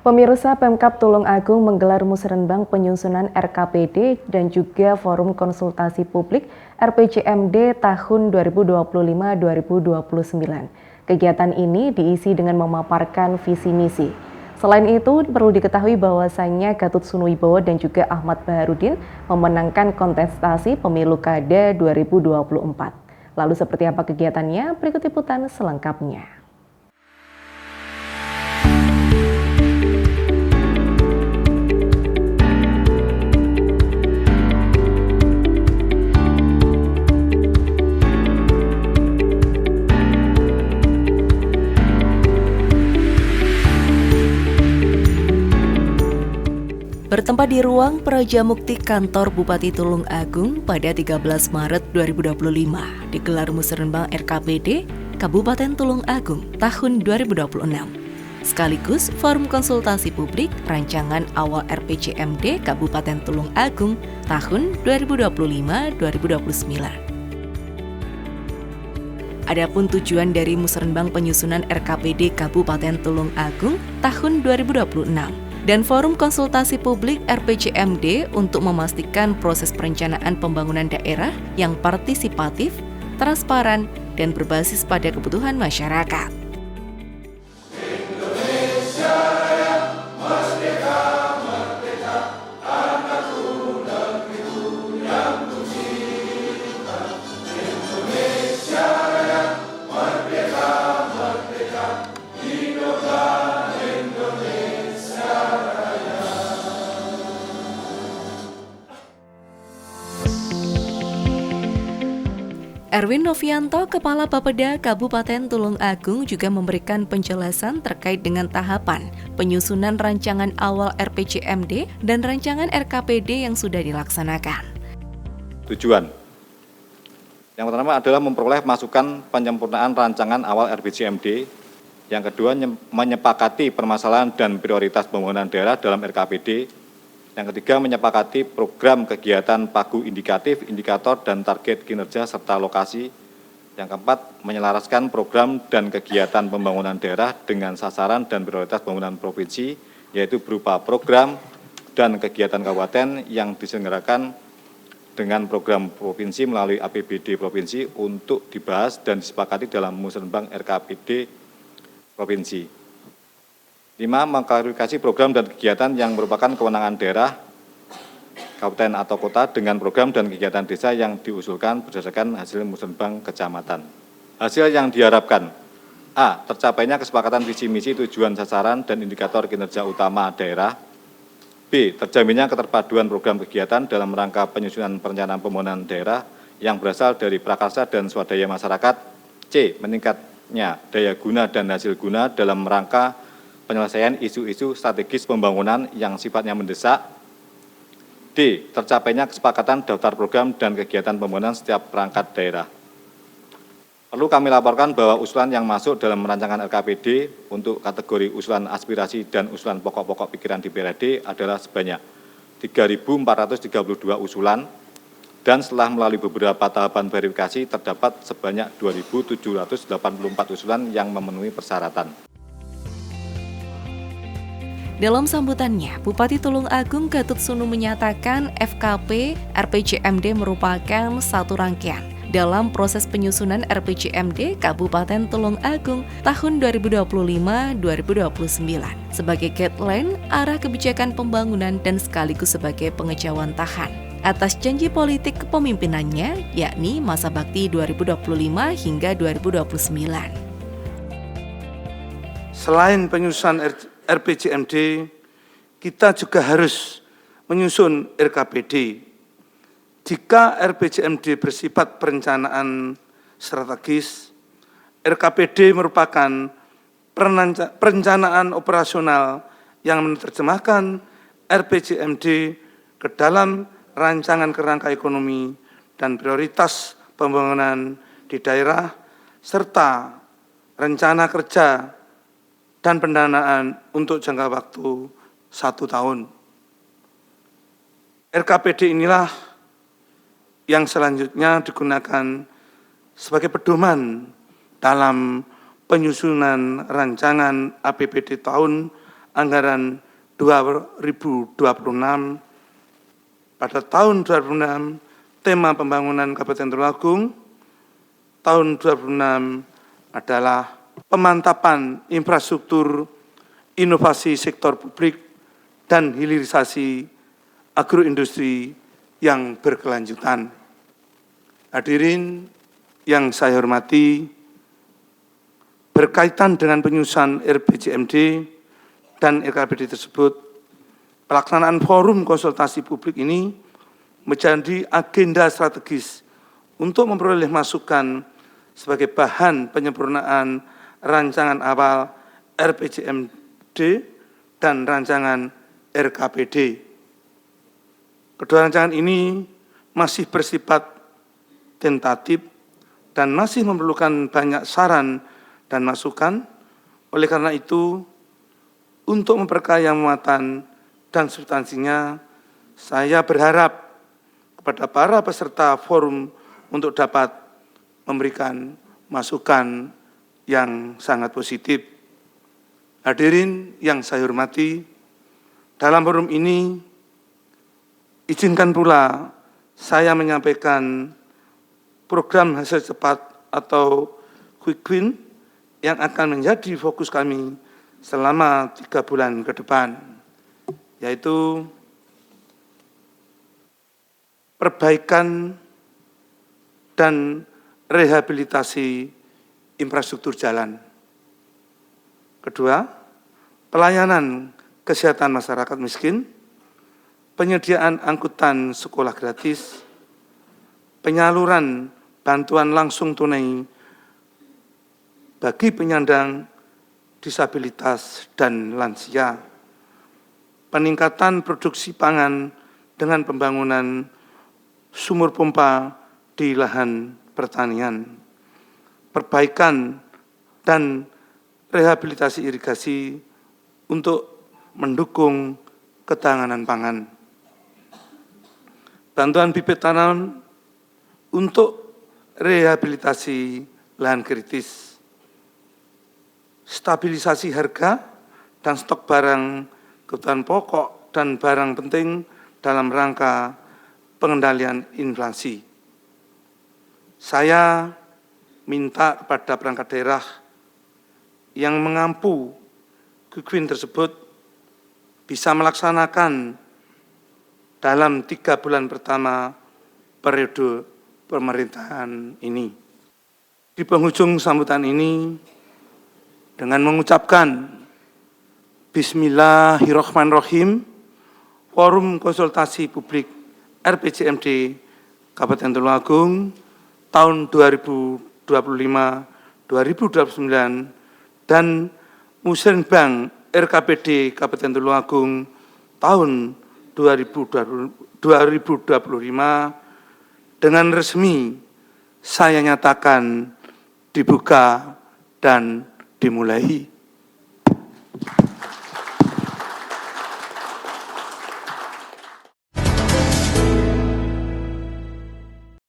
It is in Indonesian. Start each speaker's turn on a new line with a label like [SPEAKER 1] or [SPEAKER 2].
[SPEAKER 1] Pemirsa Pemkab Tulung Agung menggelar musrenbang penyusunan RKPD dan juga forum konsultasi publik RPJMD tahun 2025-2029. Kegiatan ini diisi dengan memaparkan visi misi. Selain itu, perlu diketahui bahwasannya Gatot Sunowibowo dan juga Ahmad Baharudin memenangkan kontestasi pemilu Kada 2024. Lalu seperti apa kegiatannya? Berikut liputan selengkapnya. Bertempat di ruang Prajamukti Kantor Bupati Tulung Agung pada 13 Maret 2025, digelar musrenbang RKPD Kabupaten Tulung Agung tahun 2026. Sekaligus forum konsultasi publik rancangan awal RPJMD Kabupaten Tulung Agung tahun 2025-2029. Adapun tujuan dari musrenbang penyusunan RKPD Kabupaten Tulung Agung tahun 2026 dan forum konsultasi publik RPJMD untuk memastikan proses perencanaan pembangunan daerah yang partisipatif, transparan, dan berbasis pada kebutuhan masyarakat. Erwin Novianto, Kepala Bapeda Kabupaten Tulung Agung juga memberikan penjelasan terkait dengan tahapan penyusunan rancangan awal RPJMD dan rancangan RKPD yang sudah dilaksanakan.
[SPEAKER 2] Tujuan yang pertama adalah memperoleh masukan penyempurnaan rancangan awal RPJMD. Yang kedua, menyepakati permasalahan dan prioritas pembangunan daerah dalam RKPD. Yang ketiga, menyepakati program kegiatan pagu indikatif, indikator, dan target kinerja serta lokasi. Yang keempat, menyelaraskan program dan kegiatan pembangunan daerah dengan sasaran dan prioritas pembangunan provinsi, yaitu berupa program dan kegiatan kabupaten yang diselenggarakan dengan program provinsi melalui APBD provinsi untuk dibahas dan disepakati dalam musrenbang RKPD provinsi. 5. Mengklarifikasi program dan kegiatan yang merupakan kewenangan daerah, kabupaten atau kota dengan program dan kegiatan desa yang diusulkan berdasarkan hasil musrenbang kecamatan. Hasil yang diharapkan: A. Tercapainya kesepakatan visi misi, tujuan, sasaran, dan indikator kinerja utama daerah. B. Terjaminnya keterpaduan program kegiatan dalam rangka penyusunan perencanaan pembangunan daerah yang berasal dari prakarsa dan swadaya masyarakat. C. Meningkatnya daya guna dan hasil guna dalam rangka penyelesaian isu-isu strategis pembangunan yang sifatnya mendesak. D. Tercapainya kesepakatan daftar program dan kegiatan pembangunan setiap perangkat daerah. Perlu kami laporkan bahwa usulan yang masuk dalam rancangan RKPD untuk kategori usulan aspirasi dan usulan pokok-pokok pikiran DPRD adalah sebanyak 3.432 usulan, dan setelah melalui beberapa tahapan verifikasi terdapat sebanyak 2.784 usulan yang memenuhi persyaratan.
[SPEAKER 1] Dalam sambutannya, Bupati Tulung Agung Gatot Sunu menyatakan FKP RPJMD merupakan satu rangkaian dalam proses penyusunan RPJMD Kabupaten Tulung Agung tahun 2025-2029 sebagai guideline arah kebijakan pembangunan dan sekaligus sebagai pengejauhan tahan atas janji politik kepemimpinannya, yakni masa bakti 2025 hingga 2029.
[SPEAKER 3] Selain penyusunan RPJMD, kita juga harus menyusun RKPD. Jika RPJMD bersifat perencanaan strategis, RKPD merupakan perencanaan operasional yang menerjemahkan RPJMD ke dalam rancangan kerangka ekonomi dan prioritas pembangunan di daerah, serta rencana kerja dan pendanaan untuk jangka waktu 1 tahun. RKPD inilah yang selanjutnya digunakan sebagai pedoman dalam penyusunan rancangan APBD tahun anggaran 2026 pada tahun 2006 tema pembangunan Kabupaten Tulungagung tahun 2006 adalah pemantapan infrastruktur, inovasi sektor publik, dan hilirisasi agroindustri yang berkelanjutan. Hadirin yang saya hormati, berkaitan dengan penyusunan RPJMD dan RKPD tersebut, pelaksanaan forum konsultasi publik ini menjadi agenda strategis untuk memperoleh masukan sebagai bahan penyempurnaan rancangan awal RPJMD dan rancangan RKPD. Kedua rancangan ini masih bersifat tentatif dan masih memerlukan banyak saran dan masukan. Oleh karena itu, untuk memperkaya muatan dan substansinya, saya berharap kepada para peserta forum untuk dapat memberikan masukan yang sangat positif. Hadirin yang saya hormati, dalam forum ini izinkan pula saya menyampaikan program hasil cepat atau quick win yang akan menjadi fokus kami selama 3 bulan ke depan, yaitu perbaikan dan rehabilitasi infrastruktur jalan. Kedua, pelayanan kesehatan masyarakat miskin, penyediaan angkutan sekolah gratis, penyaluran bantuan langsung tunai bagi penyandang disabilitas dan lansia, peningkatan produksi pangan dengan pembangunan sumur pompa di lahan pertanian, perbaikan dan rehabilitasi irigasi untuk mendukung ketahanan pangan, bantuan bibit tanam untuk rehabilitasi lahan kritis, stabilisasi harga dan stok barang kebutuhan pokok dan barang penting dalam rangka pengendalian inflasi. Saya minta kepada perangkat daerah yang mengampu quick win tersebut bisa melaksanakan dalam 3 bulan pertama periode pemerintahan ini. Di penghujung sambutan ini, dengan mengucapkan Bismillahirrahmanirrahim, Forum Konsultasi Publik RPJMD Kabupaten Tulungagung tahun 2025-2029 dan Musrenbang RKPD Kabupaten Tulungagung tahun 2025 dengan resmi saya nyatakan dibuka dan dimulai.